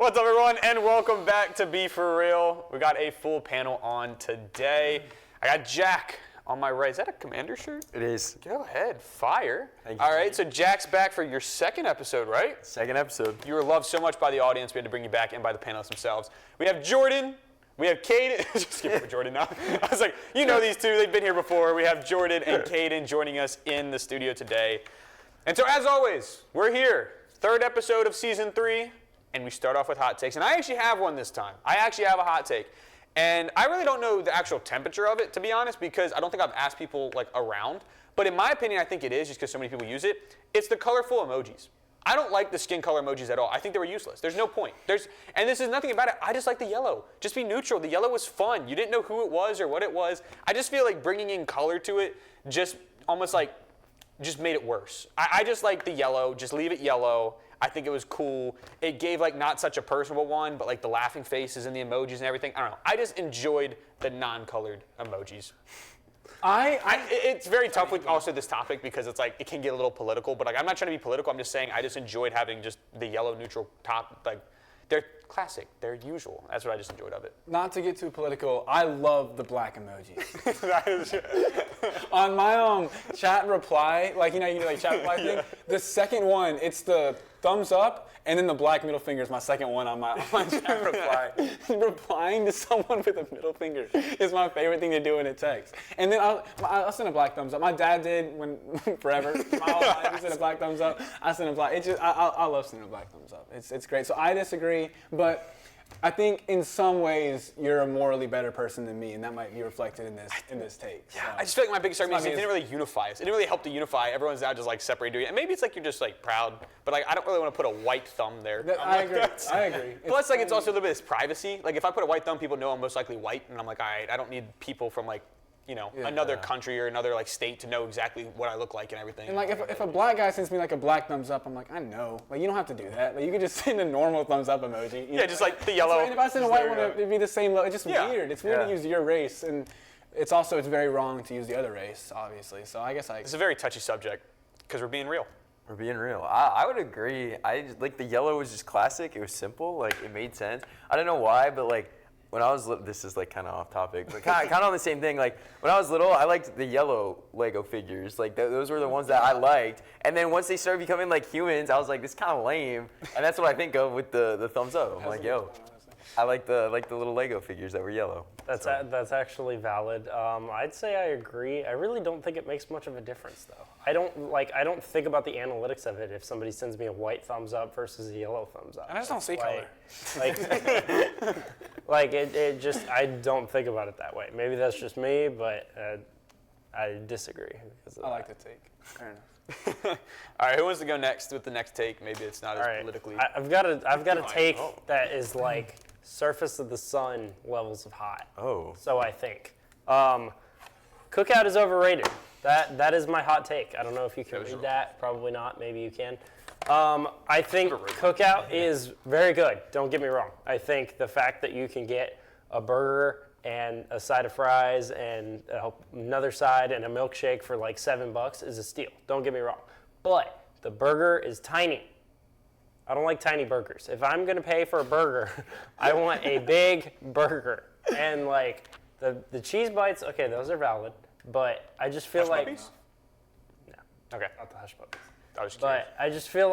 What's up, everyone, and welcome back to Be For Real. We got a full panel on today. I got Jack on my right. Is that a Commander shirt? It is. Go ahead, fire. Thank you. All right, so Jack's back for your second episode, right? Second episode. You were loved so much by the audience, we had to bring you back and by the panelists themselves. We have Jordan. We have Caden. Just skip over Jordan now. I was like, you know these two. They've been here before. We have Jordan and Caden joining us in the studio today. And so, as always, we're here. Third episode of Season 3. And we start off with hot takes. And I actually have one this time. I actually have a hot take. And I really don't know the actual temperature of it, to be honest, because I don't think I've asked people around. But in my opinion, I think it is, just because so many people use it. It's the colorful emojis. I don't like the skin color emojis at all. I think they were useless. There's no point. And this is nothing about it. I just like the yellow. Just be neutral. The yellow was fun. You didn't know who it was or what it was. I just feel like bringing in color to it just almost just made it worse. I just like the yellow. Just leave it yellow. I think it was cool. It gave not such a personable one, but the laughing faces and the emojis and everything. I don't know. I just enjoyed the non-colored emojis. It's very tough with also this topic because it's it can get a little political, but I'm not trying to be political. I'm just saying I just enjoyed having just the yellow neutral top. They're classic. They're usual. That's what I just enjoyed of it. Not to get too political, I love the black emoji. On my chat reply, you do chat reply thing, the second one, it's the thumbs up, and then the black middle finger is my second one on my chat reply. Replying to someone with a middle finger is my favorite thing to do in a text. And then I'll send a black thumbs up. My dad did forever. My whole life, he sent a black thumbs up. I sent a black. I love sending a black thumbs up. It's great. So I disagree, but I think in some ways you're a morally better person than me, and that might be reflected in this take. Yeah, so. I just feel my biggest argument is it didn't really unify us. It didn't really help to unify. Everyone's now just separated doing it. And maybe it's you're just proud, but I don't really want to put a white thumb there. I agree. Plus it's also a little bit of privacy. If I put a white thumb, people know I'm most likely white, and I'm all right, I don't need people from another country or another state to know exactly what I look like and everything. And if a black guy sends me a black thumbs up, I'm I know. You don't have to do that. You can just send a normal thumbs up emoji. Yeah, just the yellow. And if I send a white one, it'd be the same. It's just weird. It's weird to use your race, and it's very wrong to use the other race, obviously. So I guess it's a very touchy subject because we're being real. We're being real. I would agree. The yellow was just classic. It was simple. It made sense. I don't know why, but when I was little, this is kind of off topic, but kind of on the same thing. When I was little, I liked the yellow Lego figures. Those were the ones that I liked. And then once they started becoming humans, I was this is kind of lame. And that's what I think of with the thumbs up. I'm yo, I like the little Lego figures that were yellow. That's actually valid. I'd say I agree. I really don't think it makes much of a difference though. I don't think about the analytics of it if somebody sends me a white thumbs up versus a yellow thumbs up. I just don't see color. I don't think about it that way. Maybe that's just me, but I disagree. I like the take. Fair enough. All right, who wants to go next with the next take? Maybe it's not as politically. I've got a take that is surface of the sun levels of hot. Oh. So I think. Cookout is overrated. That is my hot take. I don't know if you can read that. Probably not. Maybe you can. I think Cookout is very good. Don't get me wrong. I think the fact that you can get a burger and a side of fries and another side and a milkshake for $7 is a steal. Don't get me wrong. But the burger is tiny. I don't like tiny burgers. If I'm going to pay for a burger, I want a big burger. And the cheese bites, okay, those are valid. But I just feel Hush puppies? No. Okay. Not the hush puppies. I was curious. But I just feel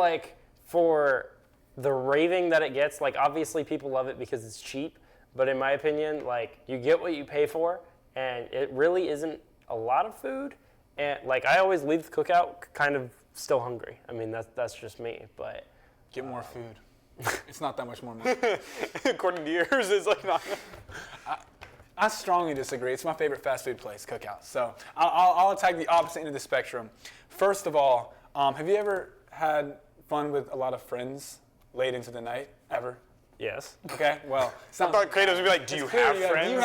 for the raving that it gets, obviously people love it because it's cheap. But in my opinion, you get what you pay for, and it really isn't a lot of food. And I always leave the Cookout kind of still hungry. I mean, that's just me. But get more food. It's not that much more money. According to yours, it's not. I strongly disagree. It's my favorite fast food place, Cookout. So I'll attack the opposite end of the spectrum. First of all, have you ever had fun with a lot of friends late into the night, ever? Yes. Okay, well. I thought Kratos would be do you have friends? Do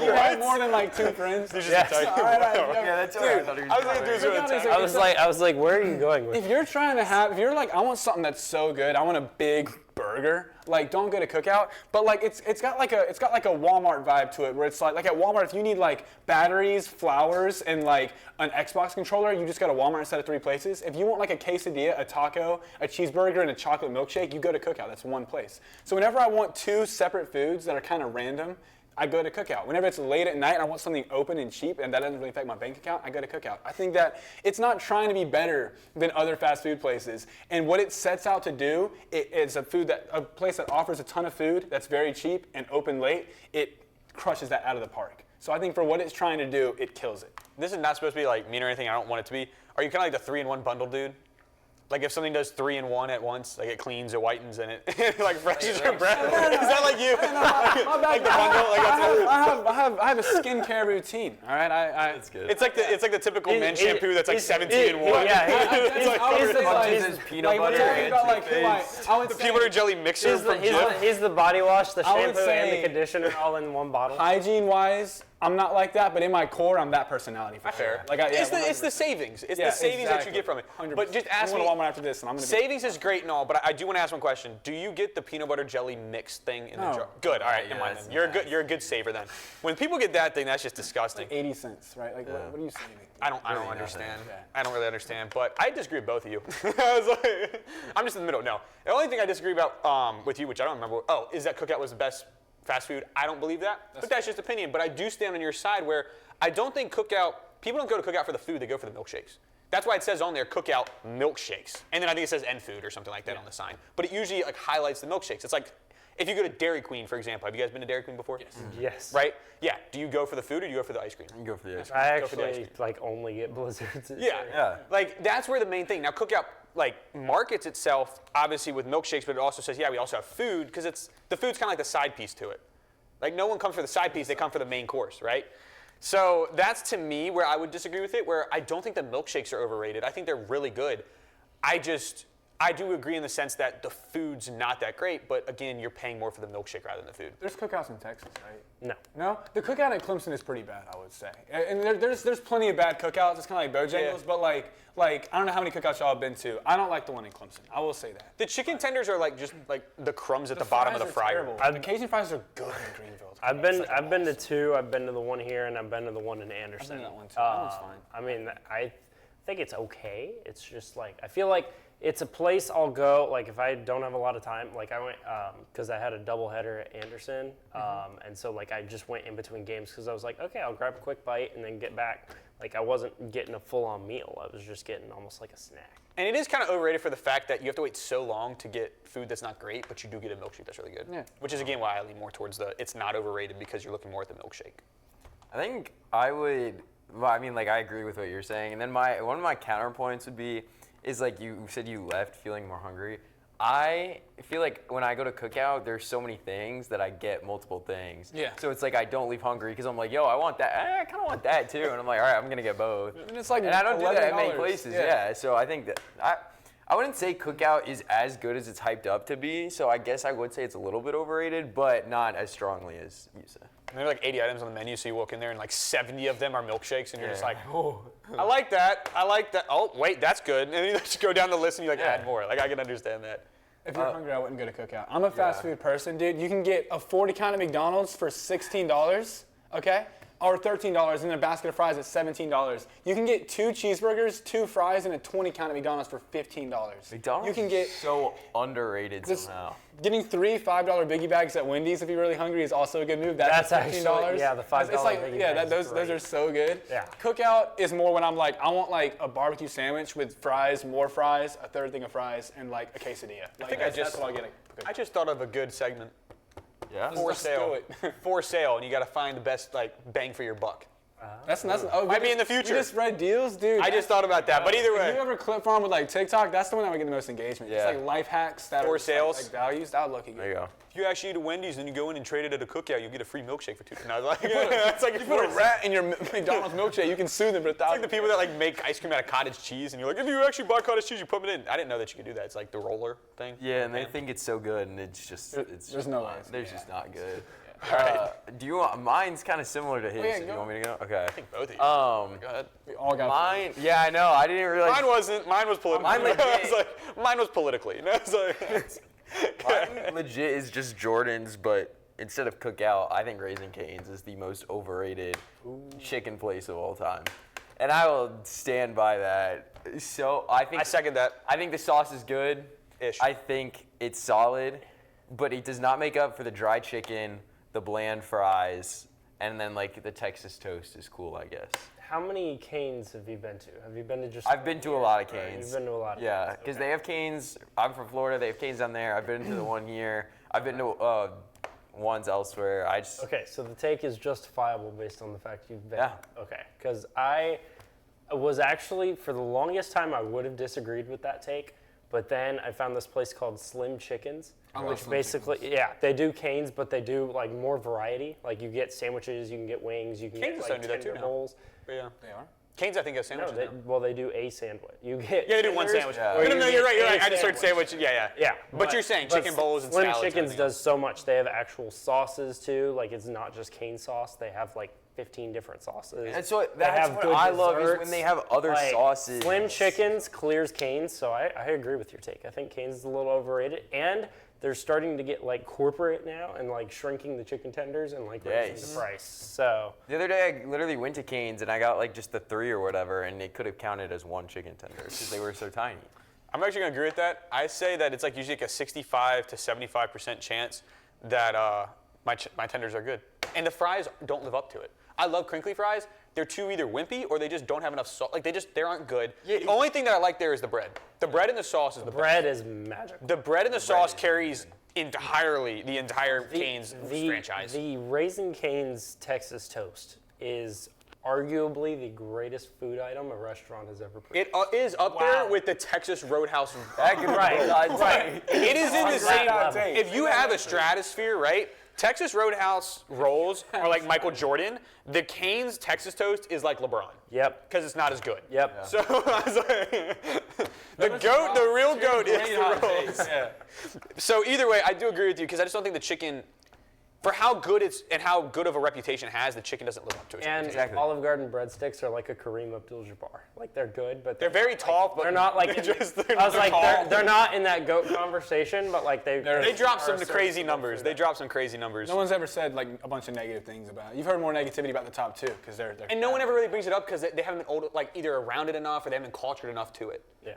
you have more than 2 friends? Yes. All right. Yeah, that's what I thought he was I was like, where are you going with If you're trying to have, if you're I want something that's so good, I want a big burger. burger, like don't go to Cookout. But like it's got like a Walmart vibe to it, where it's like at Walmart, if you need like batteries, flowers, and like an Xbox controller, you just go to Walmart instead of 3 places. If you want like a quesadilla, a taco, a cheeseburger, and a chocolate milkshake, you go to Cookout. That's one place. So whenever I want 2 separate foods that are kind of random, I go to Cookout. Whenever it's late at night and I want something open and cheap and that doesn't really affect my bank account, I go to Cookout. I think that it's not trying to be better than other fast food places. And what it sets out to do is a place that offers a ton of food that's very cheap and open late, it crushes that out of the park. So I think for what it's trying to do, it kills it. This is not supposed to be like mean or anything. I don't want it to be. Are you kind of like the 3-in-1 bundle dude? Like if something does 3-in-1 at once, like it cleans, it whitens, and it like freshes your breath. Is that like you? Like the bundle? Like I have a skincare routine. All right, That's good. it's like the typical men's shampoo that's like 17-in-1. His peanut butter and toothpaste. The peanut butter jelly mixer from Jif. He's the body wash, the I would shampoo, and the say- conditioner all in one bottle. Hygiene-wise, I'm not like that, but in my core, I'm that personality. For Fair. Sure. It's the savings. It's the savings that you get from it. 100%. But just ask me. I'm going to Walmart after this, and I'm going to Savings is great and all, but I do want to ask one question. Do you get the peanut butter jelly mix thing in the No. jar? Good. All right. Yeah, Never mind that's then. You're a good saver then. When people get that thing, that's just disgusting. 80 cents, right? Like, what are you saving? I don't Really understand. nothing. I don't really understand, but I disagree with both of you. I was like, I'm just in the middle. No, the only thing I disagree about with you, which I don't remember, is that Cookout was the best fast food. I don't believe that, but that's just opinion. But I do stand on your side where I don't think Cookout. People don't go to Cookout for the food; they go for the milkshakes. That's why it says on there Cookout milkshakes, and then I think it says N food or something like that on the sign. But it usually like highlights the milkshakes. It's like if you go to Dairy Queen, for example. Have you guys been to Dairy Queen before? Yes. Yes. Right? Yeah. Do you go for the food or do you go for the ice cream? You go for the ice cream. I Go for the ice actually like only get blizzards. Yeah. Yeah. Like that's where the main thing. Now Cookout like markets itself obviously with milkshakes, but it also says we also have food because the food's kind of like the side piece to it. Like no one comes for the side piece, they come for the main course, right? So that's to me where I would disagree with it, where I don't think the milkshakes are overrated. I think they're really good. I do agree in the sense that the food's not that great, but again, you're paying more for the milkshake rather than the food. There's Cookouts in Texas, right? No. No? The Cookout at Clemson is pretty bad, I would say. And there's plenty of bad Cookouts. It's kind of like Bojangles, but like I don't know how many Cookouts y'all have been to. I don't like the one in Clemson. I will say that. The chicken tenders are like just like the crumbs at the bottom of the fryer. The Cajun fries are good in Greenville. I've been to 2. I've been to the one here, and I've been to the one in Anderson. I've been to that one too. That one's fine. I mean, I think it's okay. It's just like I feel like it's a place I'll go. Like if I don't have a lot of time, like I went because I had a doubleheader at Anderson, and so like I just went in between games because I was like, okay, I'll grab a quick bite and then get back. Like I wasn't getting a full-on meal. I was just getting almost like a snack. And it is kind of overrated for the fact that you have to wait so long to get food that's not great, but you do get a milkshake that's really good. Yeah. Which is again why I lean more towards it's not overrated because you're looking more at the milkshake. I think I would. Well, I mean, like I agree with what you're saying, and then one of my counterpoints would be is like you said you left feeling more hungry. I feel like when I go to Cookout, there's so many things that I get multiple things. Yeah. So it's like I don't leave hungry because I'm like, yo, I want that. I kind of want that too, and I'm like, all right, I'm gonna get both. And it's like And I don't do that at many $11. places. Yeah. So I think that I wouldn't say Cookout is as good as it's hyped up to be. So I guess I would say it's a little bit overrated, but not as strongly as you said. And there are like 80 items on the menu, so you walk in there and like 70 of them are milkshakes, and you're just Yeah. like, oh, I like that. Oh, wait, that's good. And then you just go down the list and you like add more. Like I can understand that. If you're hungry, I wouldn't go to Cookout. I'm a fast food person, dude. You can get a 40-count of McDonald's for $16, okay? Or $13, and then a basket of fries at $17. You can get 2 cheeseburgers, 2 fries, and a 20-count of McDonald's for $15. McDonald's you can get is so underrated this, somehow. Getting 3 $5 biggie bags at Wendy's if you're really hungry is also a good move. That's $15. actually- yeah, the $5 It's like, biggie yeah, bag is those great. are so good. Yeah. Cookout is more when I'm like, I want like a barbecue sandwich with fries, more fries, a third thing of fries, and like a quesadilla. Like, think that's what I get. I just thought of a good segment. Yeah. For Let's do sale. it. For sale, and you got to find the best like bang for your buck. That's Might be in the future. We just read deals, dude. I just thought about that, but either If way. you ever clip farm with like TikTok, that's the one that would get the most engagement. Yeah. It's like life hacks that For are just, like, sales. like values. That would look good. There you go. If you actually eat at Wendy's and you go in and trade it at a Cookout, you get a free milkshake for $2. And I was like, it's like You put a rat in your McDonald's milkshake, you can sue them for $1,000. like the people that like make ice cream out of cottage cheese, and you're like, if you actually buy cottage cheese, you put it in. I didn't know that you could do that. It's like the roller thing. Yeah, and they think it's so good, and it's just there's no way. There's just not good. All right. Do you want? Mine's kind of similar to his. yeah, Do you go. want me to go? Okay. I think both of you. Um, Go ahead. We all got Mine. Yeah, I know. I didn't realize. Mine wasn't. Mine was politically. Mine legit. Mine was politically. And I was like, Mine legit is just Jordan's, but instead of Cookout, I think Raising Cane's is the most overrated chicken place of all time. And I will stand by that. So I second that. I think the sauce is good. Ish. I think it's solid, but it does not make up for the dry chicken, the bland fries, and then like the Texas toast is cool, I guess. How many Canes have you been to? Have you been to just? I've been to a lot of Canes. You've been to a lot of Yeah, Canes, because okay. they have Canes. I'm from Florida. They have Canes down there. I've been to the one here. I've been to ones elsewhere. Okay, so the take is justifiable based on the fact you've been. Yeah. Okay, because I was actually, for the longest time, I would have disagreed with that take, but then I found this place called Slim Chickens, which basically, they do Canes, but they do like more variety. Like you get sandwiches, you can get wings, you can Cane's get starting like to do that tender too now. bowls. Yeah. They are? Canes, I think, has No, sandwiches now. they do a sandwich. You get Yeah, they do one tenders, sandwich. or No, you no, you're get right. You're a right. I just heard sandwich. Yeah. Yeah, But you're saying chicken bowls and Slim salads and Chickens everything does so much. They have actual sauces too. Like it's not just cane sauce. They have like 15 different sauces. That's what They have what good I love is when desserts. they have other Like, sauces. Slim Chickens clears Canes, so I agree with your take. I think Canes is a little overrated, and they're starting to get like corporate now and like shrinking the chicken tenders and like raising Yes. the price. So The other day, I literally went to Cane's and I got like just the 3 or whatever, and it could have counted as one chicken tender because they were so tiny. I'm actually going to agree with that. I say that it's like usually like a 65 to 75% chance that my tenders are good. And the fries don't live up to it. I love crinkly fries. They're too either wimpy or they just don't have enough salt. Like they aren't good. The only thing that I like there is the bread. The bread and the sauce is the best. bread is magical. The bread and the sauce carries entirely the entire Cane's The franchise. Raising Cane's Texas toast is arguably the greatest food item a restaurant has ever produced. It is up there with the Texas Roadhouse. That could Right. It is in the same. level. If you have a stratosphere, right? Texas Roadhouse rolls are like Michael Jordan. The Cane's Texas toast is like LeBron. Yep. Because it's not as good. Yep. So I was like, the real goat is the rolls. Yeah. So either way, I do agree with you because I just don't think the chicken, for how good it's and how good of a reputation it has, the chicken doesn't live up to its And reputation. Olive Garden breadsticks are like a Kareem Abdul-Jabbar. Like they're good, but They're very tall, but they're not like. they're I was like, tall. they're not in that goat conversation, but like they drop some are crazy serviceable numbers. for They that. drop some crazy numbers. No one's ever said like a bunch of negative things about it. You've heard more negativity about the top two because they're And no one ever really brings it up because they haven't been old, like either around it enough or they haven't been cultured enough to it. Yeah.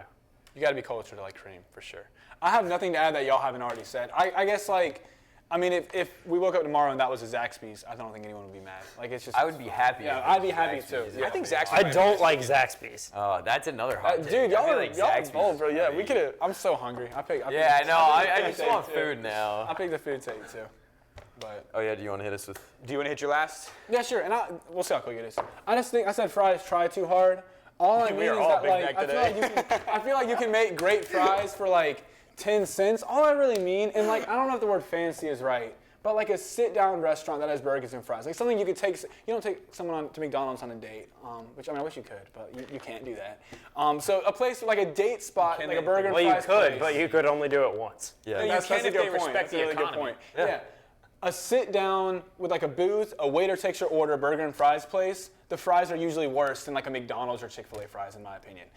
You got to be cultured to like cream for sure. I have nothing to add that y'all haven't already said. I guess like, I mean, if we woke up tomorrow and that was a Zaxby's, I don't think anyone would be mad. Like it's just. I would be happy. Yeah, if I'd it be was happy Zaxby's. too. Yeah. I think Zaxby's. I don't like Zaxby's. Oh, that's another hot take. Dude, y'all I feel are like y'all Zaxby's bold, bro. is Yeah, great. we could have. I'm so hungry. Yeah, I know. I picked just the want food take, food too. now. I picked the food take too. But Oh yeah, do you want to hit us with? Do you want to hit your last? yeah, sure. And we'll see how quick it is. I just think I said fries try too hard. All I We mean are is all that Big like Mac I feel like you can make great fries for like 10 cents. All I really mean, and like I don't know if the word fancy is right, but like a sit-down restaurant that has burgers and fries, like something you could take. You don't take someone to McDonald's on a date, which I mean I wish you could, but you can't do that. So a place like a date spot, like a burger and Well, you fries could, place. but you could only do it once. Yeah. You That's can a if good they point. respect That's a the really good economy. point. Yeah. A sit down with like a booth, a waiter takes your order, a burger and fries place. The fries are usually worse than like a McDonald's or Chick-fil-A fries, in my opinion.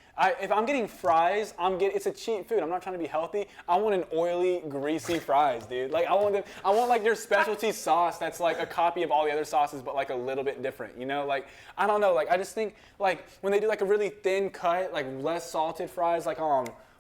If I'm getting fries, it's a cheap food. I'm not trying to be healthy. I want an oily, greasy fries, dude. Like I want like their specialty sauce that's like a copy of all the other sauces, but like a little bit different. You know, like I don't know. Like I just think like when they do like a really thin cut, like less salted fries, like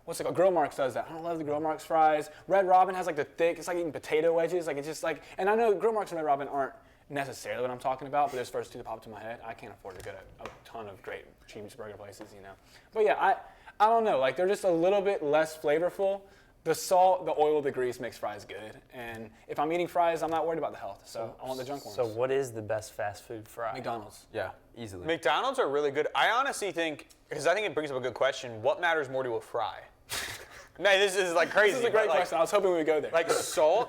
what's it called? Grill Marks does that. I don't love the Grill Marks fries. Red Robin has like the thick, it's like eating potato wedges. Like it's just like, and I know Grill Marks and Red Robin aren't necessarily what I'm talking about, but there's first two that pop to my head. I can't afford to go to a ton of great cheeseburger places, you know. But yeah, I don't know. Like they're just a little bit less flavorful. The salt, the oil, the grease makes fries good. And if I'm eating fries, I'm not worried about the health. So I want the junk ones. So what is the best fast food fry? McDonald's. Yeah, easily. McDonald's are really good. I honestly think, because I think it brings up a good question, what matters more to a fry? No, this is like crazy. This is a great but, like, question. I was hoping we would go there. Like salt,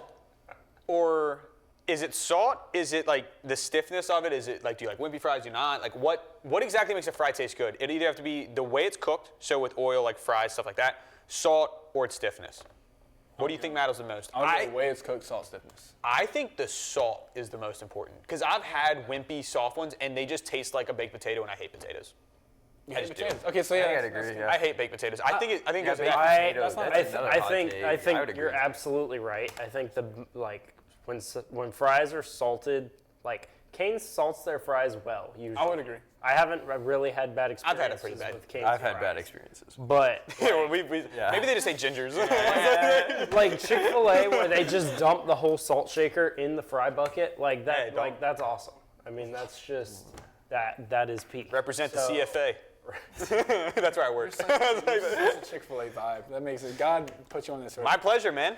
or is it salt? Is it like the stiffness of it? Is it like, do you like wimpy fries? Do you not? Like what exactly makes a fry taste good? It either have to be the way it's cooked, so with oil, like fries, stuff like that, salt, or its stiffness. What do you think matters the most? I would go the way it's cooked, salt stiffness. I think the salt is the most important because I've had wimpy soft ones and they just taste like a baked potato and I hate potatoes. I just do. Okay, so I yeah. think I'd agree. Yeah. I hate baked potatoes. I think Yeah, there's baked I, potatoes, not that's bad. another I hot think take. I think would you're agree. absolutely right. I think when fries are salted, like Cane's salts their fries well. Usually, I would agree. I haven't really had bad I've experiences had it pretty bad. with Cane's I've had fries. bad experiences. But Yeah. Maybe they just say gingers. like Chick-fil-A, where they just dump the whole salt shaker in the fry bucket, like that, Hey, don't. that's awesome. I mean, that's just that is peak. Represent So- the CFA. That's where I work. It's a Chick-fil-A vibe. That makes it. God put you on this earth. My pleasure, man.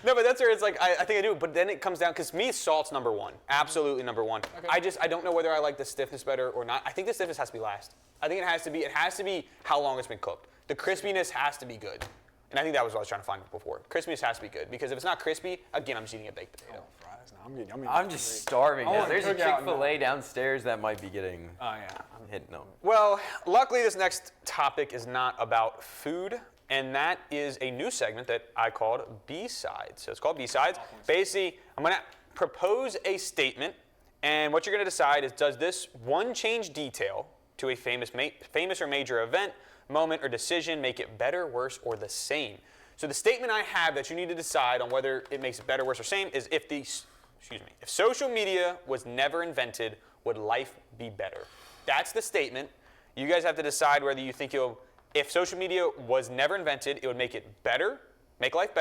No, but that's where it's like, I think I do. But then it comes down, because me, salt's number one. Absolutely number one. Okay. I don't know whether I like the stiffness better or not. I think the stiffness has to be last. I think it has to be how long it's been cooked. The crispiness has to be good. And I think that was what I was trying to find before. Crispiness has to be good, because if it's not crispy, again, I'm just eating a baked potato. Fries. No, I'm getting I'm just starving I now. want There's a cookout Chick-fil-A downstairs that might be getting Oh yeah. hit. No. Well, luckily this next topic is not about food, and that is a new segment that I called B-Sides. So it's called B-Sides. Basically, I'm going to propose a statement, and what you're going to decide is, does this one change detail to a famous or major event, moment, or decision make it better, worse, or the same? So the statement I have that you need to decide on whether it makes it better, worse, or same is if social media was never invented, would life be better? That's the statement. You guys have to decide whether you think if social media was never invented, it would make it better, make life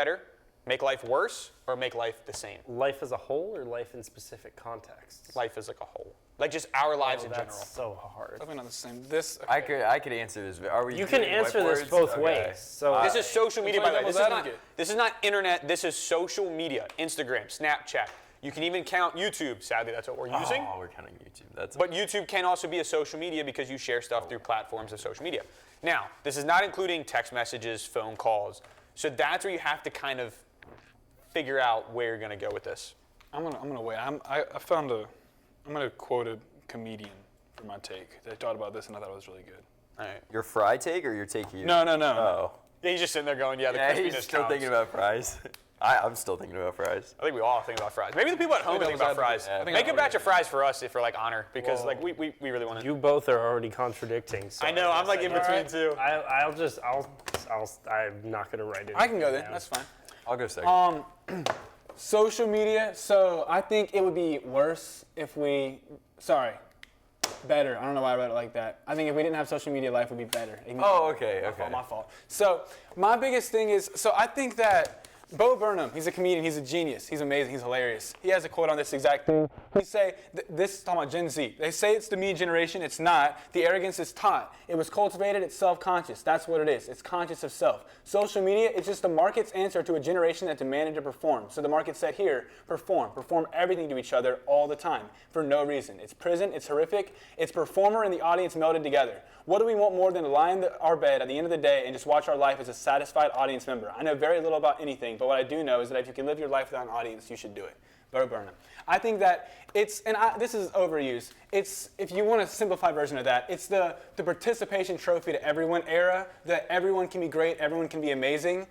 worse, or make life the same. Life as a whole, or life in specific contexts? Life as like a whole. Like just our lives in general. That's so hard. Definitely not the same. This. I could answer this. Are we? You can doing answer this whiteboards? both Okay. ways. So This is social media, by the way. devil's advocate. This is not internet. This is social media. Instagram, Snapchat. You can even count YouTube. Sadly, that's what we're using. Oh, we're counting YouTube. That's. But YouTube can also be a social media, because you share stuff through platforms of social media. Now, this is not including text messages, phone calls. So that's where you have to kind of figure out where you're going to go with this. I'm gonna wait. I'm gonna quote a comedian for my take. They talked about this and I thought it was really good. All right. Your fry take or your take here? No. Oh. Yeah, he's just sitting there going, yeah, the Yeah, crispiness he's still counts. thinking about fries. I'm still thinking about fries. I think we all think about fries. Maybe the people at home think about fries. Yeah. I think Make I a batch of fries for us for like honor, because like we really want to. you both are already contracting. So I know, I'm like in between two. I'm not gonna write it. I can go then. down. That's fine. I'll go second. Social media. So I think it would be worse if we. Better. I don't know why I wrote it like that. I think if we didn't have social media, life would be better. Oh, okay. My fault. So my biggest thing is, I think that Bo Burnham, he's a comedian, he's a genius, he's amazing, he's hilarious. He has a quote on this exact thing. He say, this is talking about Gen Z. They say it's the me generation, it's not. The arrogance is taught. It was cultivated, it's self-conscious. That's what it is. It's conscious of self. Social media, it's just the market's answer to a generation that demanded to perform. So the market said, here, perform everything to each other all the time for no reason. It's prison, it's horrific, it's performer and the audience melded together. What do we want more than to lie in our bed at the end of the day and just watch our life as a satisfied audience member? I know very little about anything, but what I do know is that if you can live your life without an audience, you should do it. Bo Burnham. I think that this is overused. It's, if you want a simplified version of that, it's the participation trophy to everyone era, that everyone can be great, everyone can be amazing,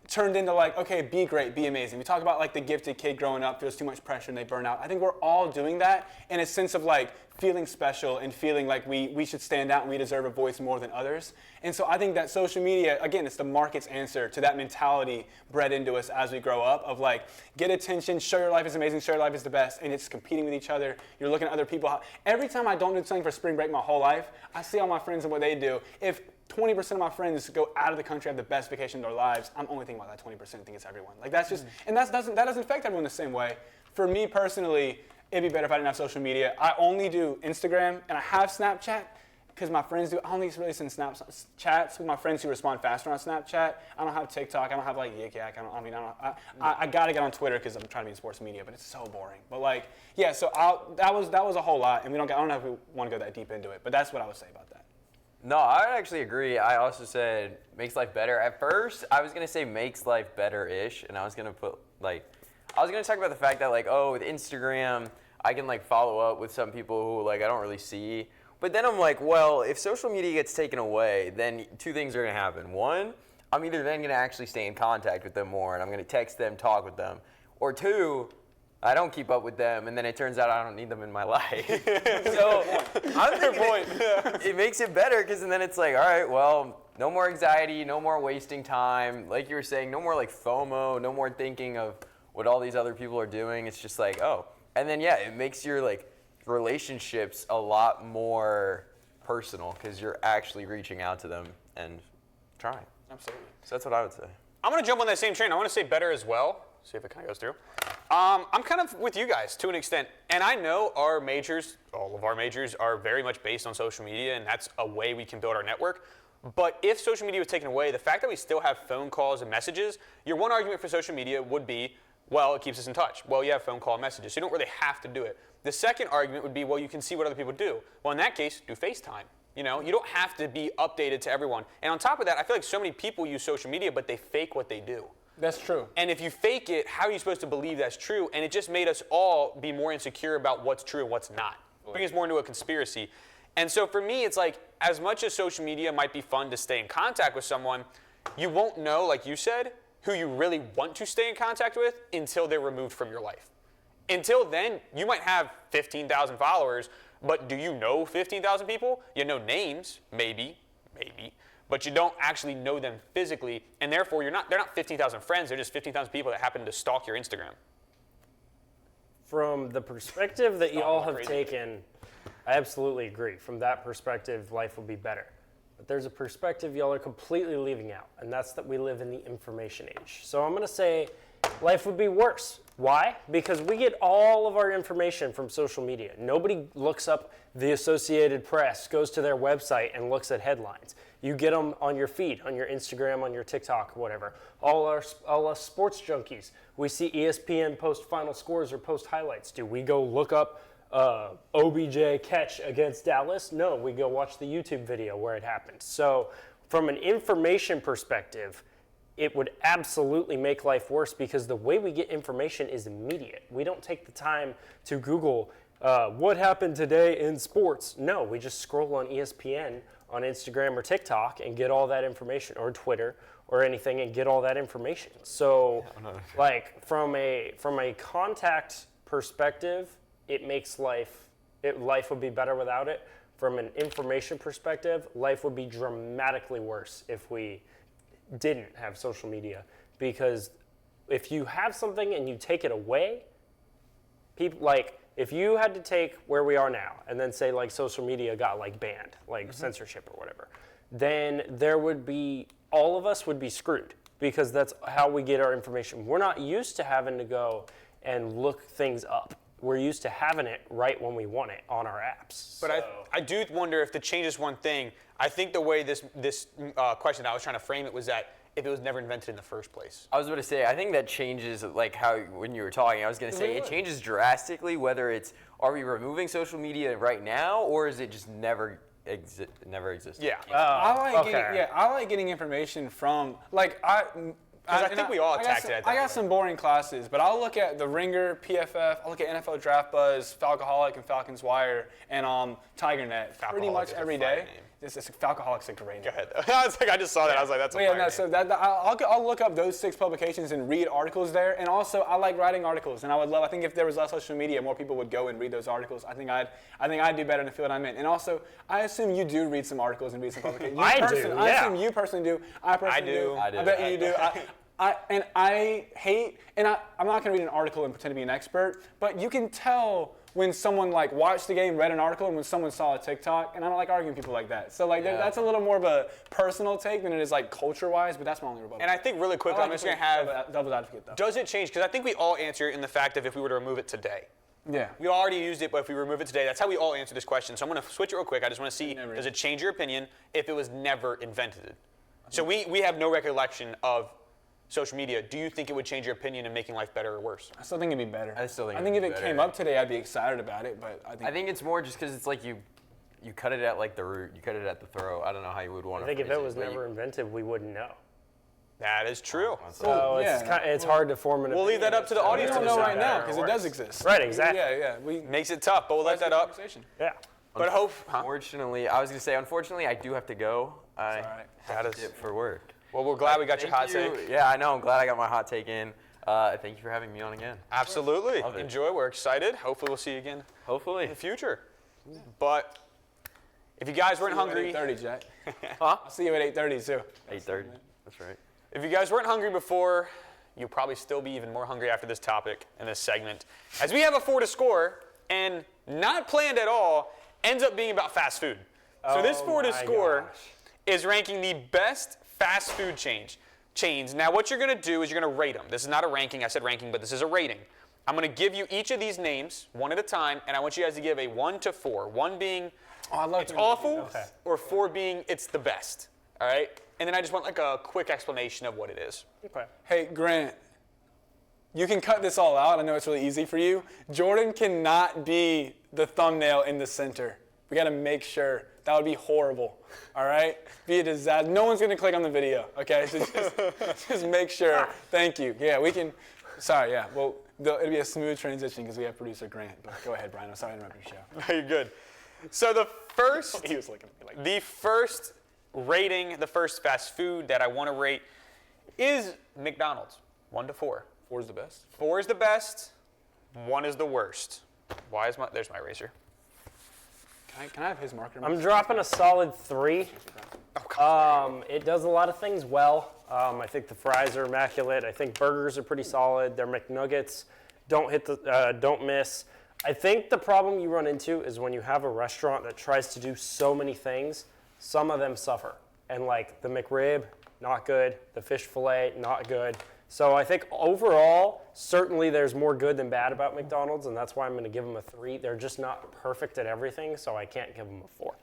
turned into like, okay, be great, be amazing. We talk about like the gifted kid growing up, feels too much pressure and they burn out. I think we're all doing that in a sense of like feeling special and feeling like we should stand out and we deserve a voice more than others. And so I think that social media, again, it's the market's answer to that mentality bred into us as we grow up of like, get attention, show your life is amazing, show your life is the best, and it's competing with each other. You're looking at other people. Every time I don't do something for spring break my whole life, I see all my friends and what they do. If 20% of my friends go out of the country, have the best vacation of their lives, I'm only thinking about that 20%, think it's everyone. Like that's just, and that doesn't affect everyone the same way. For me personally, it'd be better if I didn't have social media. I only do Instagram, and I have Snapchat, because my friends do. I only really send chats with my friends who respond faster on Snapchat. I don't have TikTok. I don't have like Yik Yak. I gotta get on Twitter because I'm trying to be in sports media, but it's so boring. But like, yeah. So that was a whole lot, and I don't know if we want to go that deep into it, but that's what I would say about that. No, I would actually agree. I also said makes life better. At first, I was gonna say makes life better-ish, and I was gonna talk about the fact that like, oh, with Instagram, I can like follow up with some people who like I don't really see. But then I'm like, well, if social media gets taken away, then two things are gonna happen. One, I'm either then gonna actually stay in contact with them more, and I'm gonna text them, talk with them, or two, I don't keep up with them, and then it turns out I don't need them in my life. So I'm thinking it makes it better because then it's like, all right, well, no more anxiety, no more wasting time. Like you were saying, no more like FOMO, no more thinking of what all these other people are doing. It's just like, oh, and then yeah, it makes your like relationships a lot more personal because you're actually reaching out to them and trying. Absolutely. So that's what I would say. I'm going to jump on that same train. I want to say better as well. See if it kind of goes through. I'm kind of with you guys to an extent. And I know our majors, all of our majors, are very much based on social media, and that's a way we can build our network. But if social media was taken away, the fact that we still have phone calls and messages, your one argument for social media would be, well, it keeps us in touch. Well, you have phone call and messages, so you don't really have to do it. The second argument would be, well, you can see what other people do. Well, in that case, do FaceTime. You know, you don't have to be updated to everyone. And on top of that, I feel like so many people use social media, but they fake what they do. That's true. And if you fake it, how are you supposed to believe that's true? And it just made us all be more insecure about what's true and what's not. Bring us more into a conspiracy. And so for me, it's like, as much as social media might be fun to stay in contact with someone, you won't know, like you said, who you really want to stay in contact with until they're removed from your life. Until then, you might have 15,000 followers, but do you know 15,000 people? You know names, maybe, but you don't actually know them physically, and therefore they're not 15,000 friends, they're just 15,000 people that happen to stalk your Instagram. From the perspective that you all have taken, I absolutely agree. From that perspective, life will be better. But there's a perspective y'all are completely leaving out, and that's that we live in the information age. So I'm going to say life would be worse. Why? Because we get all of our information from social media. Nobody looks up the Associated Press, goes to their website, and looks at headlines. You get them on your feed, on your Instagram, on your TikTok, whatever. All us sports junkies, we see ESPN post final scores or post highlights. Do we go look up OBJ catch against Dallas? No, we go watch the YouTube video where it happened. So from an information perspective, it would absolutely make life worse because the way we get information is immediate. We don't take the time to Google what happened today in sports. No, we just scroll on ESPN on Instagram or TikTok and get all that information, or Twitter or anything, and get all that information. So like from a contact perspective, it makes life would be better without it. From an information perspective, life would be dramatically worse if we didn't have social media, because if you have something and you take it away, people like if you had to take where we are now and then say like social media got like banned, like censorship or whatever, then there would be, all of us would be screwed because that's how we get our information. We're not used to having to go and look things up. We're used to having it right when we want it on our apps. But I do wonder if to change this one thing, I think the way this question I was trying to frame it was that if it was never invented in the first place. I was going to say, I think that changes like how, when you were talking, I was going to say it changes drastically whether it's, are we removing social media right now, or is it just never existed? Yeah. I like getting information from, like, I think we all attacked it at that I got point. some boring classes, but I'll look at The Ringer, PFF, I'll look at NFL Draft Buzz, Falcoholic, and Falcons Wire, and TigerNet pretty much every day. It's Falcoholic's a great name. Go ahead. I just saw that. I was like, that's a fire name. So I'll look up those 6 publications and read articles there. And also, I like writing articles, and I think if there was less social media, more people would go and read those articles. I think I'd do better in the field I'm in. And also, I assume you do read some articles and read some publications. I assume you personally do. I personally do. I bet you do. I'm not going to read an article and pretend to be an expert, but you can tell when someone like watched the game, read an article, and when someone saw a TikTok, and I don't like arguing people like that. So like that's a little more of a personal take than it is like culture-wise, but that's my only rebuttal. And I think really quickly, I'm just going to have, devil's advocate though. Does it change? Because I think we all answer in the fact of if we were to remove it today. Yeah. We already used it, but if we remove it today, that's how we all answer this question. So I'm going to switch it real quick. I just want to see, does it change your opinion if it was never invented? So we have no recollection of social media. Do you think it would change your opinion in making life better or worse? I still think it'd be better. I still think if it came up today, I'd be excited about it, but I think it's more just because it's like you cut it at like the root, you cut it at the throat. I don't know how you would want to. I think if it was never invented, we wouldn't know. That is true. So it's hard to form an opinion. We'll leave that up to the audience. We don't know right now because it does exist. Right, exactly. Yeah. Makes it tough, but we'll let that up. Yeah. But unfortunately, unfortunately, I do have to go. I have to dip for work. Well, we're glad we got your hot take. Yeah, I know. I'm glad I got my hot take in. Thank you for having me on again. Absolutely. Love it. Enjoy. We're excited. Hopefully we'll see you again Hopefully. in the future. But if you guys weren't hungry, 8:30, Jack. Huh? I'll see you at 8:30 too. 8:30. That's right. if you guys weren't hungry before, you'll probably still be even more hungry after this topic and this segment. As we have a 4 to score, and not planned at all, ends up being about fast food. So this 4 to my score gosh. is ranking the best fast food chains. Now what you're going to do is you're going to rate them. This is not a ranking. I said ranking, but this is a rating. I'm going to give you each of these names one at a time, and I want you guys to give a 1 to 4. 1 being Oh, I love it's awful, or 4 being it's the best. All right? And then I just want like a quick explanation of what it is. Okay. Hey, Grant, you can cut this all out. I know it's really easy for you. Jordan cannot be the thumbnail in the center. We got to make sure. That would be horrible. All right? Be a disaster. No one's going to click on the video, okay? So just make sure. Thank you. Yeah, we can. Sorry, yeah. Well, it'll be a smooth transition because we have producer Grant. But go ahead, Brian. I'm sorry to interrupt your show. You're good. So the first, He was looking at me like, the first rating, the first fast food that I want to rate is McDonald's. 1 to 4. 4's the best. 4 is the best. 1 is the worst. Why is there's my razor. Can I have his marker? I'm dropping a solid 3. It does a lot of things well. I think the fries are immaculate. I think burgers are pretty solid. Their McNuggets don't miss. I think the problem you run into is when you have a restaurant that tries to do so many things, some of them suffer. And like the McRib, not good. The fish fillet, not good. So I think overall, certainly there's more good than bad about McDonald's, and that's why I'm going to give them a 3. They're just not perfect at everything, so I can't give them a 4.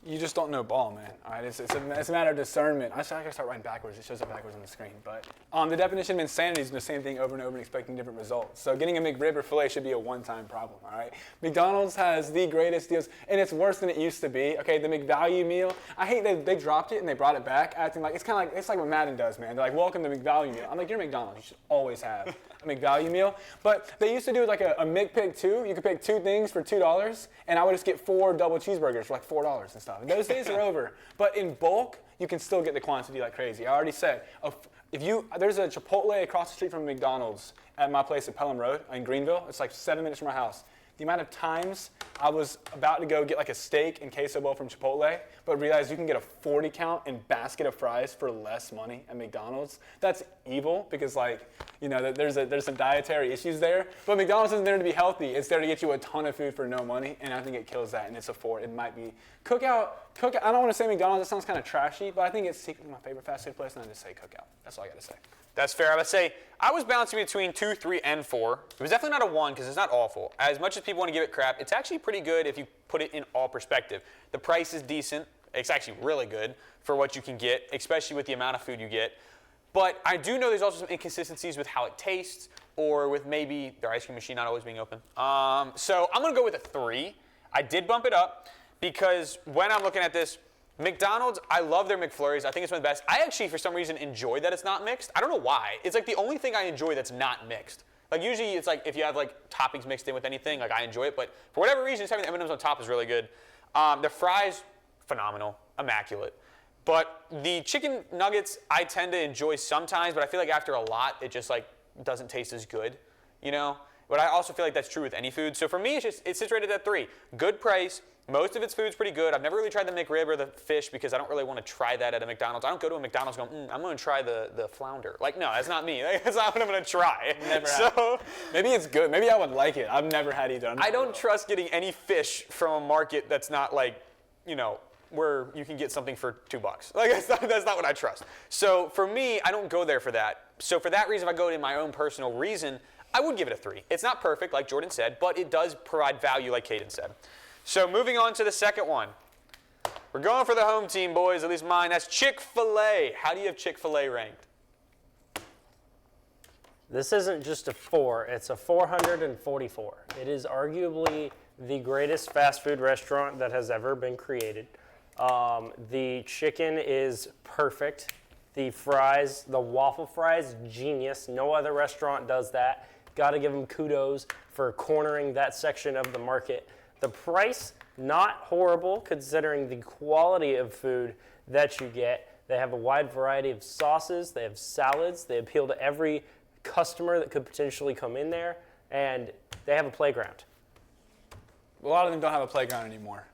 You just don't know ball, man. All right, it's a matter of discernment. I gotta start writing backwards. It shows up backwards on the screen. But the definition of insanity is the same thing over and over and expecting different results. So getting a McRib or fillet should be a one-time problem. All right. McDonald's has the greatest deals, and it's worse than it used to be. Okay, the McValue meal. I hate they dropped it and they brought it back, acting like it's like what Madden does, man. They're like, welcome to McValue meal. I'm like, you're McDonald's. You should always have a McValue meal. But they used to do like a McPick 2. You could pick 2 things for $2, and I would just get 4 double cheeseburgers for like $4 and stuff. And those days are over. But in bulk, you can still get the quantity like crazy. I already said, there's a Chipotle across the street from McDonald's at my place at Pelham Road in Greenville. It's like 7 minutes from my house. The amount of times I was about to go get like a steak and queso bowl from Chipotle, but realized you can get a 40 count and basket of fries for less money at McDonald's. That's evil because there's some dietary issues there. But McDonald's isn't there to be healthy. It's there to get you a ton of food for no money, and I think it kills that, and it's a 4. It might be Cookout. I don't want to say McDonald's. That sounds kind of trashy, but I think it's secretly my favorite fast food place, and I just say Cookout. That's all I got to say. That's fair. I would say I was bouncing between 2, 3, and 4. It was definitely not a 1 because it's not awful. As much as people want to give it crap, it's actually pretty good if you put it in all perspective. The price is decent. It's actually really good for what you can get, especially with the amount of food you get. But I do know there's also some inconsistencies with how it tastes or with maybe their ice cream machine not always being open. So I'm going to go with a 3. I did bump it up because when I'm looking at this, McDonald's, I love their McFlurries. I think it's one of the best. I actually, for some reason, enjoy that it's not mixed. I don't know why. It's like the only thing I enjoy that's not mixed. Like usually it's like if you have like toppings mixed in with anything, like I enjoy it. But for whatever reason, just having the M&Ms on top is really good. The fries, phenomenal, immaculate. But the chicken nuggets, I tend to enjoy sometimes, but I feel like after a lot, it just like doesn't taste as good, you know? But I also feel like that's true with any food. So for me, it sits rated at 3. Good price. Most of its food's pretty good. I've never really tried the McRib or the fish because I don't really want to try that at a McDonald's. I don't go to a McDonald's going, I'm going to try the flounder. Like, no, that's not me. That's not what I'm going to try. Never had. Maybe it's good. Maybe I would like it. I've never had either. I don't trust getting any fish from a market that's not like, where you can get something for $2. Like, that's not what I trust. So for me, I don't go there for that. So for that reason, if I go in my own personal reason, I would give it a 3. It's not perfect, like Jordan said, but it does provide value, like Caden said. So moving on to the second one. We're going for the home team, boys, at least mine. That's Chick-fil-A. How do you have Chick-fil-A ranked? This isn't just a 4, it's a 444. It is arguably the greatest fast food restaurant that has ever been created. The chicken is perfect. The fries, the waffle fries, genius. No other restaurant does that. Got to give them kudos for cornering that section of the market. The price, not horrible considering the quality of food that you get. They have a wide variety of sauces. They have salads. They appeal to every customer that could potentially come in there, and they have a playground. A lot of them don't have a playground anymore.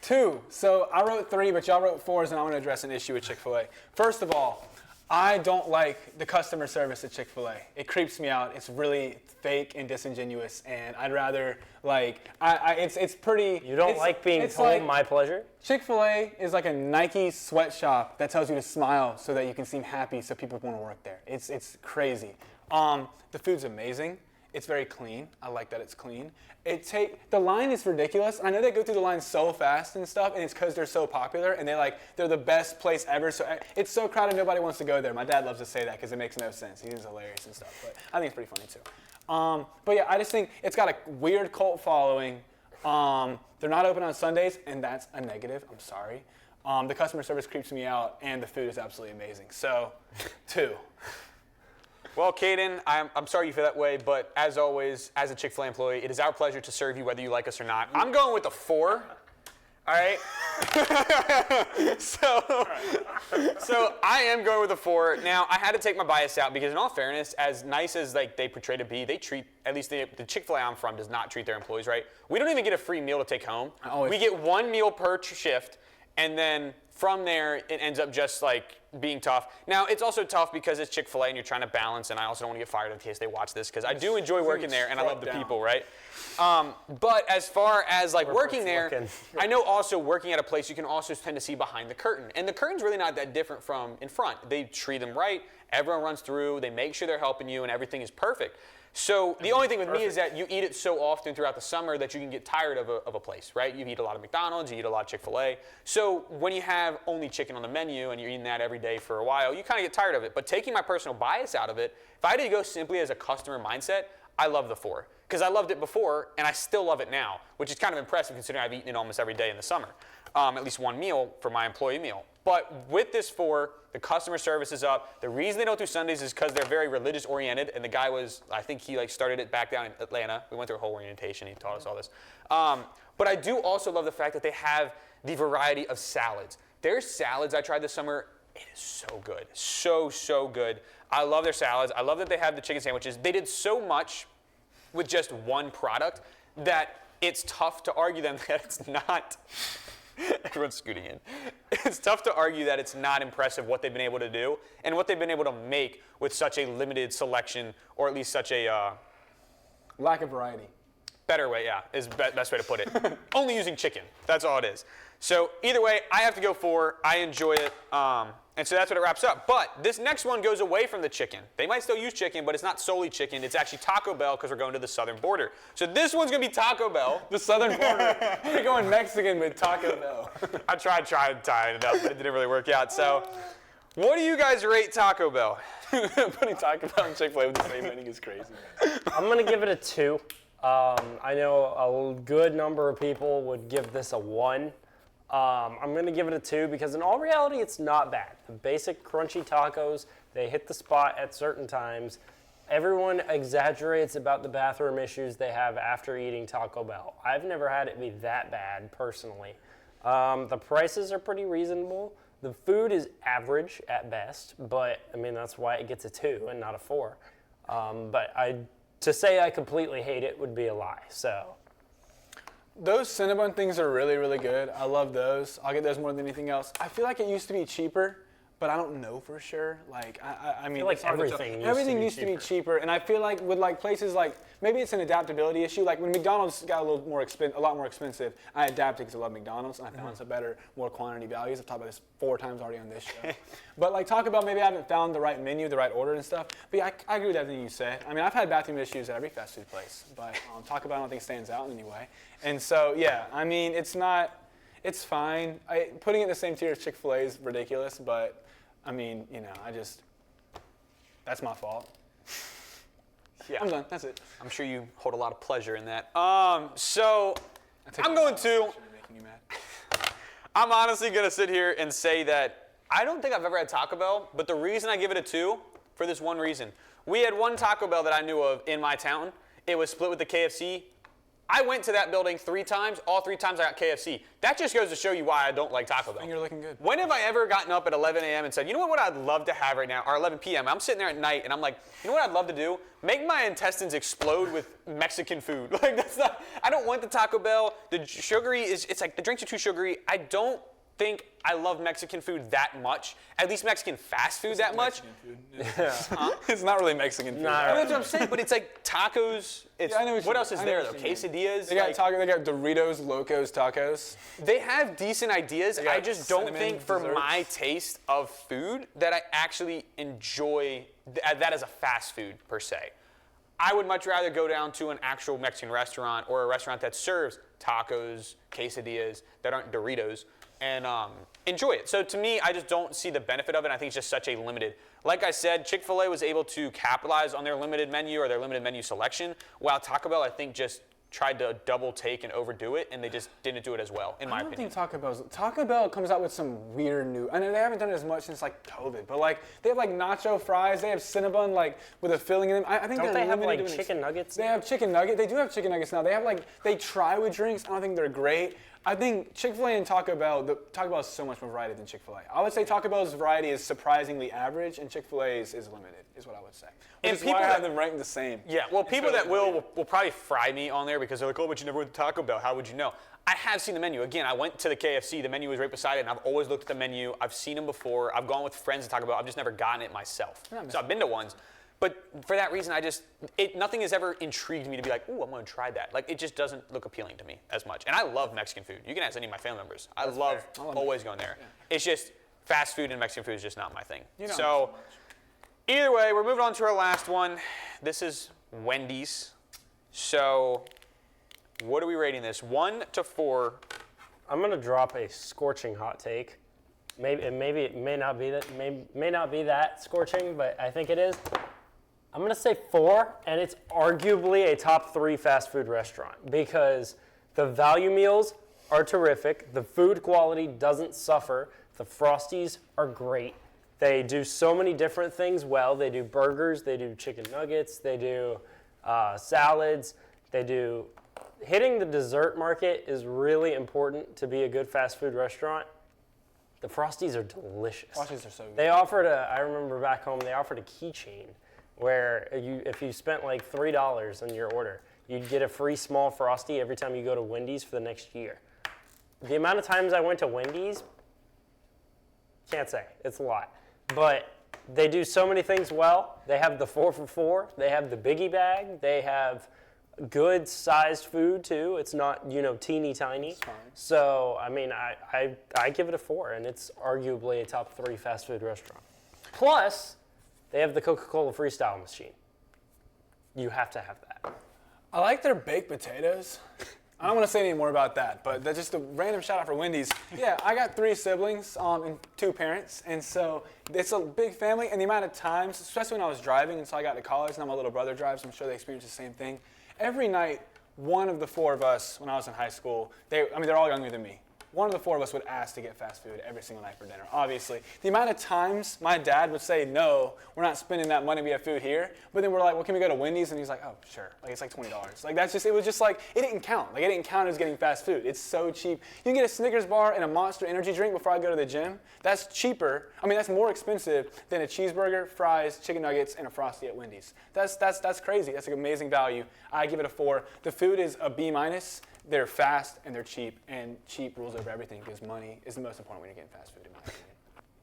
2. So I wrote 3, but y'all wrote 4s, and I want to address an issue with Chick-fil-A. First of all, I don't like the customer service at Chick-fil-A. It creeps me out. It's really fake and disingenuous, and I'd rather it's pretty. You don't like being told like, my pleasure? Chick-fil-A is like a Nike sweatshop that tells you to smile so that you can seem happy, so people want to work there. It's crazy. The food's amazing. It's very clean. I like that it's clean. The line is ridiculous. I know they go through the line so fast and stuff, and it's because they're so popular, and they're the best place ever. So it's so crowded, nobody wants to go there. My dad loves to say that because it makes no sense. He's hilarious and stuff, but I think it's pretty funny too. But yeah, I just think it's got a weird cult following. They're not open on Sundays, and that's a negative. I'm sorry. The customer service creeps me out, and the food is absolutely amazing. So, 2. Well, Caden, I'm sorry you feel that way, but as always, as a Chick-fil-A employee, it is our pleasure to serve you whether you like us or not. I'm going with a 4. All right? So I am going with a 4. Now, I had to take my bias out because in all fairness, as nice as they portray to be, they treat, at least the Chick-fil-A I'm from does not treat their employees right. We don't even get a free meal to take home. We get 1 meal per shift, and then from there, it ends up just like being tough. Now, it's also tough because it's Chick-fil-A and you're trying to balance, and I also don't want to get fired in case they watch this because I do enjoy working there and I love the people, right? But as far as like working there, I know also working at a place you can also tend to see behind the curtain. And the curtain's really not that different from in front. They treat them right, everyone runs through, they make sure they're helping you, and everything is perfect. So the only thing with me is that you eat it so often throughout the summer that you can get tired of a place, right? You eat a lot of McDonald's, you eat a lot of Chick-fil-A. So when you have only chicken on the menu and you're eating that every day for a while, you kind of get tired of it. But taking my personal bias out of it, if I had to go simply as a customer mindset, I love the 4. Because I loved it before and I still love it now, which is kind of impressive considering I've eaten it almost every day in the summer. At least 1 meal for my employee meal. But with this 4, the customer service is up. The reason they don't do Sundays is because they're very religious oriented, and the guy I think he started it back down in Atlanta. We went through a whole orientation. He taught us all this. But I do also love the fact that they have the variety of salads. Their salads I tried this summer, it is so good. So good. I love their salads. I love that they have the chicken sandwiches. They did so much with just one product that it's tough to argue them that it's not. Everyone's scooting in. It's tough to argue that it's not impressive what they've been able to do and what they've been able to make with such a limited selection, or at least such a lack of variety. Better way, yeah, is best way to put it. Only using chicken. That's all it is. So either way, I have to go 4. I enjoy it. And so that's what it wraps up. But this next one goes away from the chicken. They might still use chicken, but it's not solely chicken. It's actually Taco Bell because we're going to the southern border. So this one's going to be Taco Bell. The southern border. We're going Mexican with Taco Bell. I tried tying it up, but it didn't really work out. So what do you guys rate Taco Bell? Putting Taco Bell and Chick-fil-A with the same rating is crazy. I'm going to give it a 2. I know a good number of people would give this a 1. I'm going to give it a 2 because in all reality, it's not bad. The basic crunchy tacos, they hit the spot at certain times. Everyone exaggerates about the bathroom issues they have after eating Taco Bell. I've never had it be that bad personally. The prices are pretty reasonable. The food is average at best, but I mean, that's why it gets a 2 and not a 4. But to say I completely hate it would be a lie, so. Those Cinnabon things are really, really good. I love those. I'll get those more than anything else. I feel like it used to be cheaper, but I don't know for sure. Like, I mean, feel like everything used to be cheaper. And I feel like with like places like, maybe it's an adaptability issue. Like when McDonald's got a lot more expensive, I adapted because I love McDonald's and I found some better, more quantity values. I've talked about this 4 times already on this show. But like Taco Bell, maybe I haven't found the right menu, the right order and stuff. But yeah, I agree with everything you said. I mean, I've had bathroom issues at every fast food place, but Taco Bell I don't think stands out in any way. And so, yeah, I mean, it's fine. Putting it in the same tier as Chick-fil-A is ridiculous, but I mean, you know, that's my fault. Yeah. I'm done, that's it. I'm sure you hold a lot of pleasure in that. So I'm going to, I'm honestly going to sit here and say that I don't think I've ever had Taco Bell, but the reason I give it a 2, for this one reason. We had one Taco Bell that I knew of in my town. It was split with the KFC. I went to that building 3 times. All 3 times I got KFC. That just goes to show you why I don't like Taco Bell. And you're looking good. When have I ever gotten up at 11 a.m. and said, you know what I'd love to have right now, or 11 p.m. I'm sitting there at night and I'm like, you know what I'd love to do? Make my intestines explode with Mexican food. Like that's not. I don't want the Taco Bell. The sugary is. It's like the drinks are too sugary. I don't think I love Mexican food that much. At least Mexican fast food that much. It's not really Mexican food. I mean, that's what I'm saying. But it's like tacos. It's, I know what else is there though? Quesadillas. They got They got Doritos, Locos, tacos. They have decent ideas. got I just don't cinnamon think for desserts. my taste of food that I actually enjoy that as a fast food per se. I would much rather go down to an actual Mexican restaurant or a restaurant that serves tacos, quesadillas that aren't Doritos, and enjoy it. So to me, I just don't see the benefit of it. I think it's just such a limited. Like I said, Chick-fil-A was able to capitalize on their limited menu or their limited menu selection, while Taco Bell, I think, just tried to double take and overdo it, and they just didn't do it as well, in my opinion. I don't think Taco Bell comes out with some weird new. I know they haven't done it as much since like COVID, but like they have like nacho fries, they have Cinnabon like with a filling in them. I think Don't they're they have limited like to an chicken nuggets? They have chicken nugget. They do have chicken nuggets now. They have like they try with drinks. I don't think they're great. I think Chick-fil-A and Taco Bell, Taco Bell is so much more variety than Chick-fil-A. I would say Taco Bell's variety is surprisingly average, and Chick-fil-A's is limited, is what I would say. Which And is people why I have that- them ranked the same. Yeah, well, people Instead that of will probably fry me on there because they're like, oh, but you never went to Taco Bell. How would you know? I have seen the menu. Again, I went to the KFC. The menu was right beside it, and I've always looked at the menu. I've seen them before. I've gone with friends to Taco Bell. I've just never gotten it myself. So I've been to ones. But for that reason, nothing has ever intrigued me to be like, ooh, I'm going to try that. Like, it just doesn't look appealing to me as much. And I love Mexican food. You can ask any of my family members. I love always going there. Yeah. It's just fast food and Mexican food is just not my thing. So either way, we're moving on to our last one. This is Wendy's. So what are we rating this? 1 to 4. I'm gonna drop a scorching hot take. Maybe it may not be that may not be that scorching, but I think it is. I'm gonna say 4, and it's arguably a top 3 fast food restaurant because the value meals are terrific. The food quality doesn't suffer. The Frosties are great. They do so many different things well. They do burgers. They do chicken nuggets. They do salads. They do. Hitting the dessert market is really important to be a good fast food restaurant. The Frosties are delicious. Frosties are so good. They offered I remember back home, they offered a keychain where if you spent like $3 on your order, you'd get a free small Frosty every time you go to Wendy's for the next year. The amount of times I went to Wendy's, can't say, it's a lot. But they do so many things well. They have the 4 for $4. They have the biggie bag. They have good sized food too. It's not, teeny tiny. So, I mean, I give it a 4, and it's arguably a top 3 fast food restaurant. Plus, they have the Coca-Cola Freestyle machine. You have to have that. I like their baked potatoes. I don't want to say any more about that, but that's just a random shout out for Wendy's. Yeah, I got 3 siblings and 2 parents, and so it's a big family. And the amount of times, especially when I was driving, and so I got to college, now my little brother drives, I'm sure they experience the same thing. Every night, one of the 4 of us, when I was in high school, they're all younger than me. One of the 4 of us would ask to get fast food every single night for dinner, obviously. The amount of times my dad would say, no, we're not spending that money, we have food here. But then we're like, well, can we go to Wendy's? And he's like, oh, sure. Like, it's like $20. Like, it was just like, it didn't count. Like, it didn't count as getting fast food. It's so cheap. You can get a Snickers bar and a Monster energy drink before I go to the gym. That's cheaper. That's more expensive than a cheeseburger, fries, chicken nuggets, and a Frosty at Wendy's. That's crazy. That's an amazing value. I give it a 4. The food is a B-. They're fast and they're cheap, and cheap rules over everything because money is the most important when you're getting fast food, in my opinion.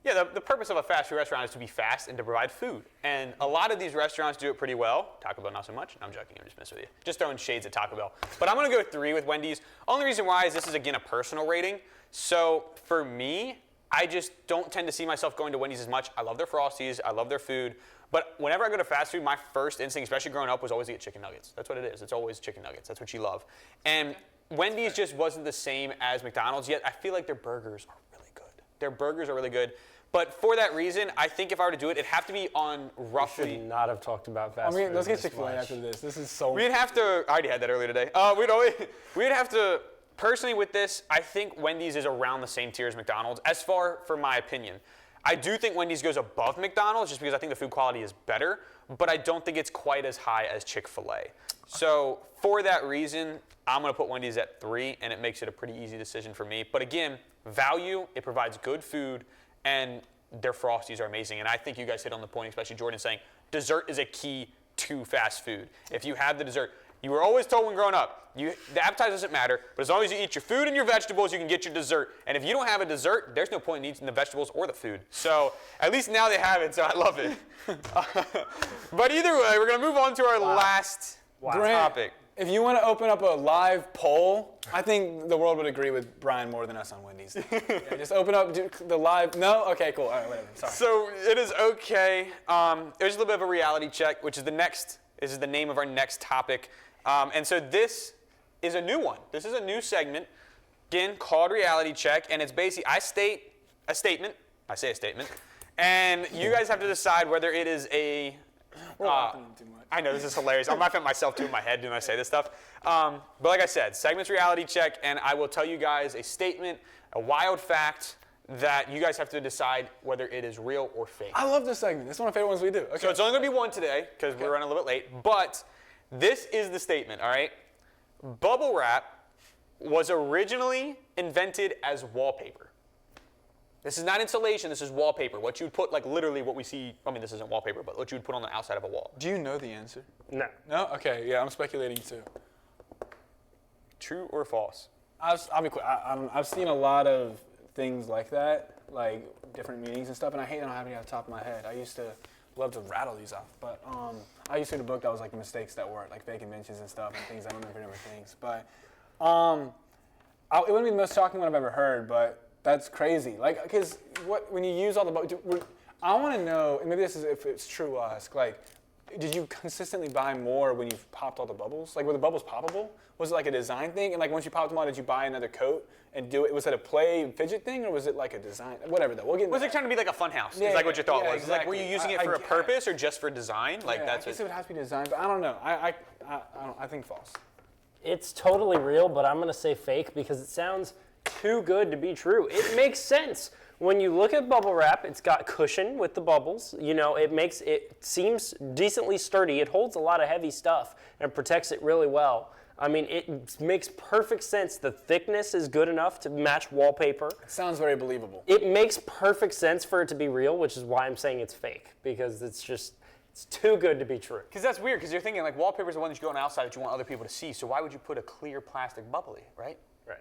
Yeah, the purpose of a fast food restaurant is to be fast and to provide food. And a lot of these restaurants do it pretty well. Taco Bell, not so much. I'm joking. I'm just messing with you. Just throwing shades at Taco Bell. But I'm going to go 3 with Wendy's. Only reason why is this is, again, a personal rating. So for me, I just don't tend to see myself going to Wendy's as much. I love their Frosties. I love their food. But whenever I go to fast food, my first instinct, especially growing up, was always to get chicken nuggets. That's what it is. It's always chicken nuggets. That's what you love. And Wendy's just wasn't the same as McDonald's, yet I feel like their burgers are really good. Their burgers are really good. But for that reason, I think if I were to do it, it'd have to be on roughly. Should not have talked about fast food. Let's get this Chick-fil-A much. after this. This is so. We'd have to. I already had that earlier today. We'd have to. Personally, with this, I think Wendy's is around the same tier as McDonald's, as far for my opinion. I do think Wendy's goes above McDonald's just because I think the food quality is better, but I don't think it's quite as high as Chick-fil-A. So for that reason, I'm going to put Wendy's at 3, and it makes it a pretty easy decision for me. But again, value, it provides good food, and their Frosties are amazing. And I think you guys hit on the point, especially Jordan saying dessert is a key to fast food. If you have the dessert, you were always told when growing up, the appetizer doesn't matter, but as long as you eat your food and your vegetables, you can get your dessert. And if you don't have a dessert, there's no point in eating the vegetables or the food. So at least now they have it, so I love it. But either way, we're going to move on to our last topic. If you want to open up a live poll, I think the world would agree with Brian more than us on Wendy's. Yeah, just open up the live. No? Okay, cool. All right, whatever. Sorry. So it is okay. There's a little bit of a reality check, which is this is the name of our next topic. And so this is a new one. This is a new segment, again, called Reality Check. And it's basically, I say a statement, and you guys have to decide whether it is a... We're laughing too much. I know, this is hilarious. I'm laughing at myself too in my head when I say this stuff. But like I said, segment's Reality Check, and I will tell you guys a statement, a wild fact, that you guys have to decide whether it is real or fake. I love this segment. It's one of my favorite ones we do. Okay. So it's only going to be one today, because we're running a little bit late. But this is the statement, all right? Bubble wrap was originally invented as wallpaper. This is not insulation, this is wallpaper. What you would put, like literally what we see, I mean this isn't wallpaper, but what you would put on the outside of a wall. Do you know the answer? No. No? Okay, yeah, I'm speculating too. True or false? I'll be quick. I've seen a lot of things like that, like different meanings and stuff, and I hate that I don't have any off the top of my head. I used to love to rattle these off, but I used to read a book that was like the mistakes that were like fake inventions and stuff and things I don't know if different things. But it wouldn't be the most shocking one I've ever heard, but that's crazy. Like, because when you use all the I want to know, and maybe this is if it's true, I'll ask, like, did you consistently buy more when you popped all the bubbles? Like, were the bubbles poppable? Was it like a design thing? And like, once you popped them all, did you buy another coat and do it? Was it a play fidget thing, or was it like a design? Whatever, though. We'll get into Was that. it trying to be like a fun house? Yeah, Is like what your thought yeah, was? It's like, were you exactly. using it for a guess. purpose or just for design? Like, Yeah, that's I guess it what. would have to be designed, but I don't know. I think false. It's totally real, but I'm going to say fake because it sounds too good to be true. It makes sense. When you look at bubble wrap, it's got cushion with the bubbles. You know, it seems decently sturdy. It holds a lot of heavy stuff and protects it really well. I mean, it makes perfect sense. The thickness is good enough to match wallpaper. It sounds very believable. It makes perfect sense for it to be real, which is why I'm saying it's fake, because it's too good to be true. Because that's weird, because you're thinking like wallpaper is the one that you go on the outside that you want other people to see. So why would you put a clear plastic bubbly, right? Right.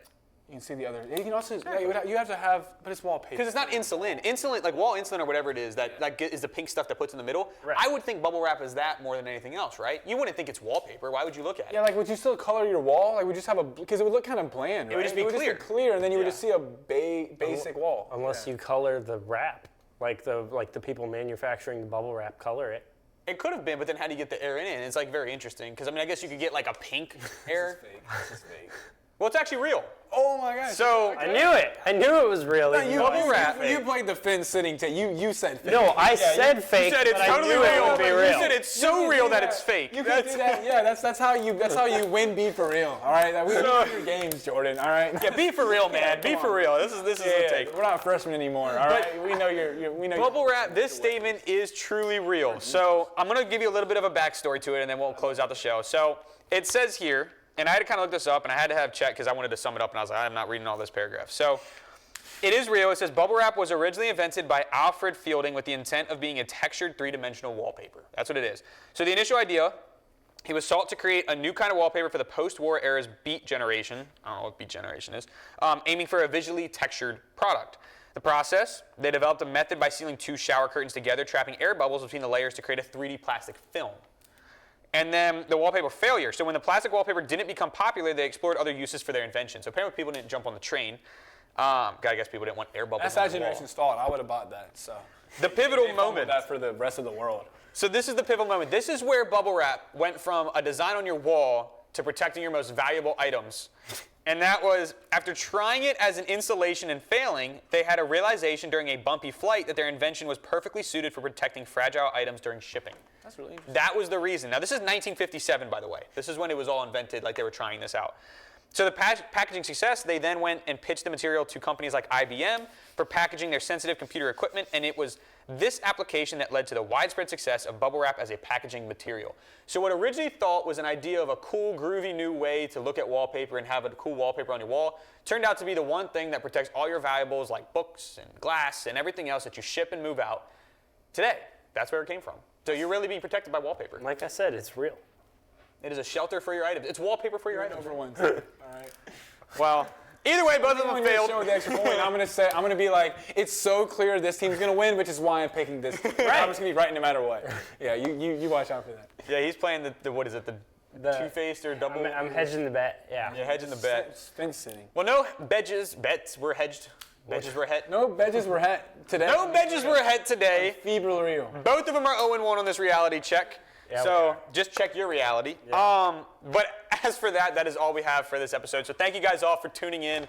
You can see the other. You can also. You have to have, but it's wallpaper. Because it's not insulin. Insulin, like wall insulin or whatever it is, that is the pink stuff that puts in the middle. Right. I would think bubble wrap is that more than anything else, right? You wouldn't think it's wallpaper. Why would you look at it? Yeah, like would you still color your wall? Like would you just have because it would look kind of bland, right? It would just be clear. Just be clear, and then you would just see a basic wall. Unless you color the wrap, like the people manufacturing the bubble wrap color it. It could have been, but then how do you get the air in it? And it's like very interesting, because I mean, I guess you could get like a pink air. This is fake. Well, it's actually real. Oh my gosh. So I knew it. I knew it was real. No, even you, though I you, said you fake. played the Finn sitting tape. You said fake. No, I said fake. you said it's but totally I knew real. it would be You real. said it's so real that it's fake. You can do that. Yeah, that's how you win. Be for real. All right. We play your games, Jordan. All right. Yeah, be for real, man. Be for real. This is the take. We're not freshmen anymore. All right. We know we know. Bubble wrap, this statement is truly real. So I'm going to give you a little bit of a backstory to it, and then we'll close out the show. So it says here, and I had to kind of look this up, and I had to have Chet because I wanted to sum it up, and I was like, I'm not reading all this paragraph. So it is real. It says bubble wrap was originally invented by Alfred Fielding with the intent of being a textured three-dimensional wallpaper. That's what it is. So the initial idea, he was sought to create a new kind of wallpaper for the post-war era's Beat generation. I don't know what Beat generation is. Aiming for a visually textured product. The process, they developed a method by sealing two shower curtains together, trapping air bubbles between the layers to create a 3D plastic film. And then the wallpaper failure. So when the plastic wallpaper didn't become popular, they explored other uses for their invention. So apparently people didn't jump on the train. I guess people didn't want air bubbles That's on that the wall. generation stalled. I would have bought that. So The pivotal They fumbled moment. that for the rest of the world. So this is the pivotal moment. This is where bubble wrap went from a design on your wall to protecting your most valuable items. And that was, after trying it as an insulation and failing, they had a realization during a bumpy flight that their invention was perfectly suited for protecting fragile items during shipping. That's really interesting. That was the reason. Now, this is 1957, by the way. This is when it was all invented, like they were trying this out. So the packaging success, they then went and pitched the material to companies like IBM for packaging their sensitive computer equipment, and it was this application that led to the widespread success of bubble wrap as a packaging material. So what originally thought was an idea of a cool, groovy new way to look at wallpaper and have a cool wallpaper on your wall, turned out to be the one thing that protects all your valuables like books and glass and everything else that you ship and move out today. That's where it came from. So you're really being protected by wallpaper. Like I said, it's real. It is a shelter for your items. It's wallpaper for your items. Over one. All right. Well, either way, both of them When you're failed. showing the extra point, I'm gonna be like, it's so clear this team's gonna win, which is why I'm picking this team. I'm just gonna be right no matter what. Yeah, you watch out for that. Yeah, he's playing the what is it, the two-faced or double? I'm hedging the bet. Yeah. Yeah, hedging the bet. Fence sitting. Well, no bets were hedged. Bedges were het. No bedges were het today. No bedges were het today. Feeble real. Both of them are 0-1 on this reality check. Yeah, So just check your reality. Yeah. But as for that, that is all we have for this episode. So thank you guys all for tuning in.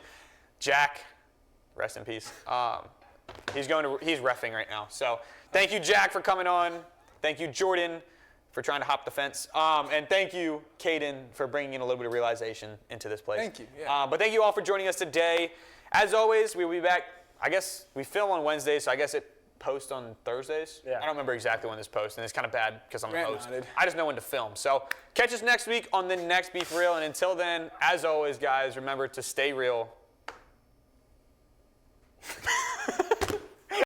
Jack, rest in peace. He's reffing right now. So thank you, Jack, for coming on. Thank you, Jordan, for trying to hop the fence. And thank you, Caden, for bringing in a little bit of realization into this place. Thank you, yeah. But thank you all for joining us today. As always, we will be back. I guess we film on Wednesdays, so I guess it posts on Thursdays. Yeah. I don't remember exactly when this posts, and it's kind of bad because I'm the Grant host. nodded. I just know when to film. So catch us next week on the next Beef Reel. And until then, as always, guys, remember to stay real.